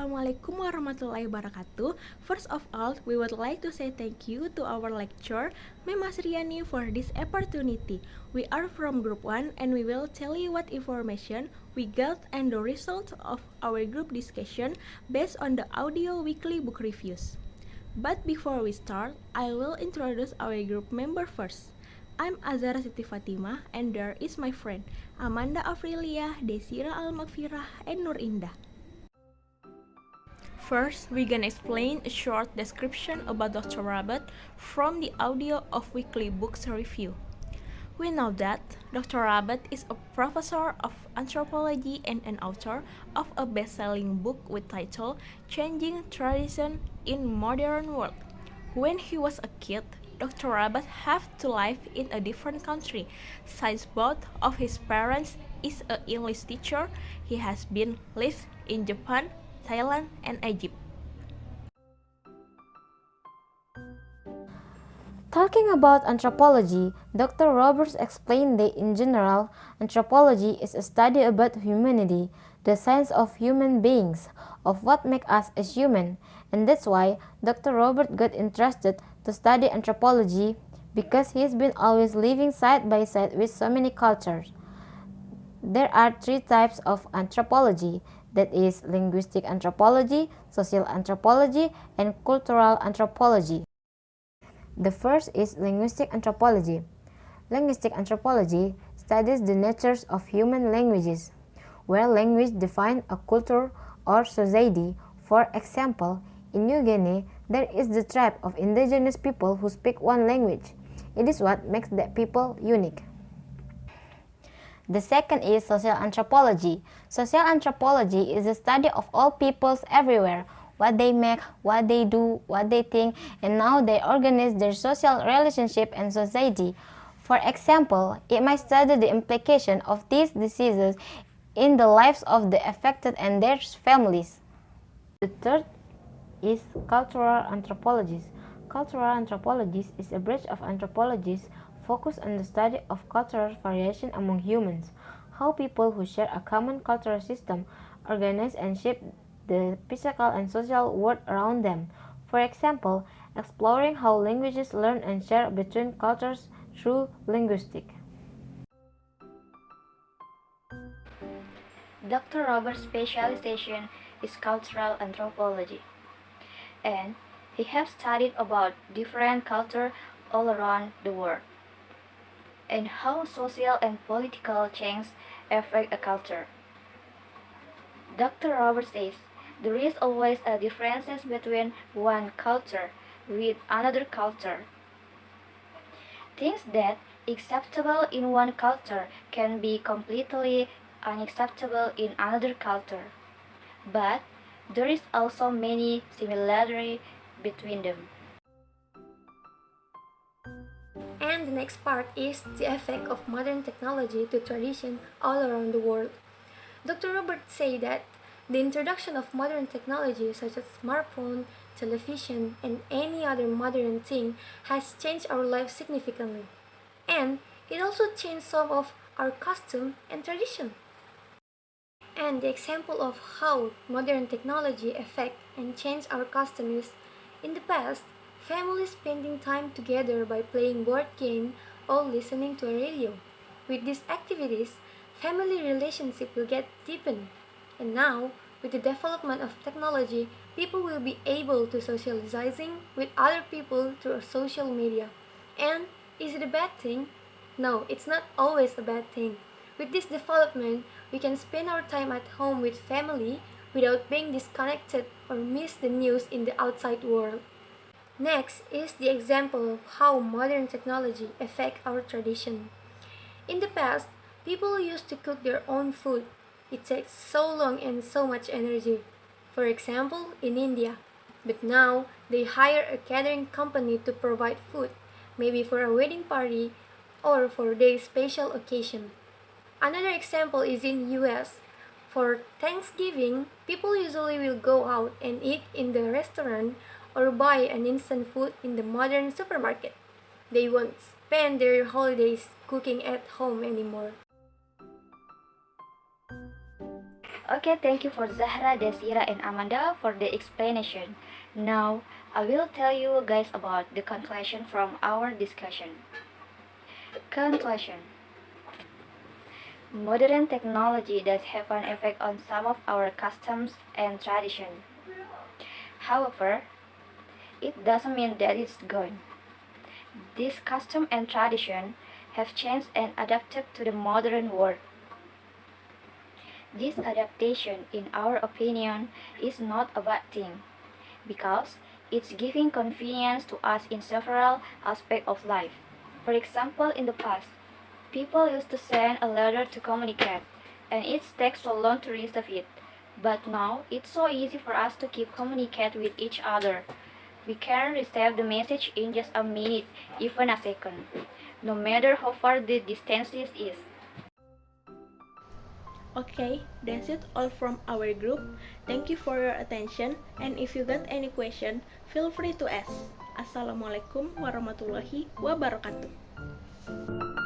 Assalamualaikum warahmatullahi wabarakatuh. First of all, we would like to say thank you to our lecturer, Mem Asriani, for this opportunity. We are from Group 1 and we will tell you what information we got and the result of our group discussion based on the audio weekly book reviews. But before we start, I will introduce our group member first. I'm Azara Siti Fatima and there is my friend Amanda Afrilia, Desira Al-Makfirah, and Nur Indah. First, we're gonna explain a short description about Dr. Robert from the audio of Weekly Books Review. We know that Dr. Robert is a professor of anthropology and an author of a best-selling book with title Changing Tradition in Modern World. When he was a kid, Dr. Robert had to live in a different country. Since both of his parents is an English teacher, he has been lived in Japan, Thailand, and Egypt. Talking about anthropology, Dr. Roberts explained that in general, anthropology is a study about humanity, the science of human beings, of what makes us as human, and that's why Dr. Robert got interested to study anthropology because he's been always living side by side with so many cultures. There are three types of anthropology, that is linguistic anthropology, social anthropology, and cultural anthropology. The first is linguistic anthropology. Linguistic anthropology studies the natures of human languages, where language defines a culture or society. For example, in New Guinea, there is the tribe of indigenous people who speak one language. It is what makes that people unique. The second is social anthropology. Social anthropology is the study of all peoples everywhere, what they make, what they do, what they think, and how they organize their social relationship and society. For example, it might study the implication of these diseases in the lives of the affected and their families. The third is cultural anthropologists. Cultural anthropologists is a branch of anthropologists focused on the study of cultural variation among humans, how people who share a common cultural system organize and shape the physical and social world around them. For example, exploring how languages learn and share between cultures through linguistics. Dr. Robert's specialization is cultural anthropology, and he has studied about different cultures all around the world and how social and political change affect a culture. Dr. Roberts says there is always a difference between one culture with another culture. Things that acceptable in one culture can be completely unacceptable in another culture. But there is also many similarities between them. And the next part is the effect of modern technology to tradition all around the world. Dr. Robert said that the introduction of modern technology such as smartphone, television, and any other modern thing has changed our lives significantly. And it also changed some of our custom and tradition. And the example of how modern technology affect and change our custom is, in the past, families spending time together by playing board game or listening to a radio. With these activities, family relationship will get deepened. And now, with the development of technology, people will be able to socializing with other people through social media. And is it a bad thing? No, it's not always a bad thing. With this development, we can spend our time at home with family without being disconnected or miss the news in the outside world. Next is the example of how modern technology affects our tradition. In the past, people used to cook their own food. It takes so long and so much energy. For example, in India. But now, they hire a catering company to provide food, maybe for a wedding party or for their special occasion. Another example is in US. For Thanksgiving, people usually will go out and eat in the restaurant or buy an instant food in the modern supermarket. They won't spend their holidays cooking at home anymore. Okay, thank you for Zahra, Desira, and Amanda for the explanation. Now, I will tell you guys about the conclusion from our discussion. Conclusion. Modern technology does have an effect on some of our customs and tradition. However, it doesn't mean that it's gone. These custom and tradition have changed and adapted to the modern world. This adaptation, in our opinion, is not a bad thing because it's giving convenience to us in several aspects of life. For example, in the past, people used to send a letter to communicate, and it takes so long to receive it. But now, it's so easy for us to keep communicate with each other. We can receive the message in just a minute, even a second, no matter how far the distance is. Okay, that's it all from our group. Thank you for your attention, and if you got any question, feel free to ask. Assalamualaikum warahmatullahi wabarakatuh.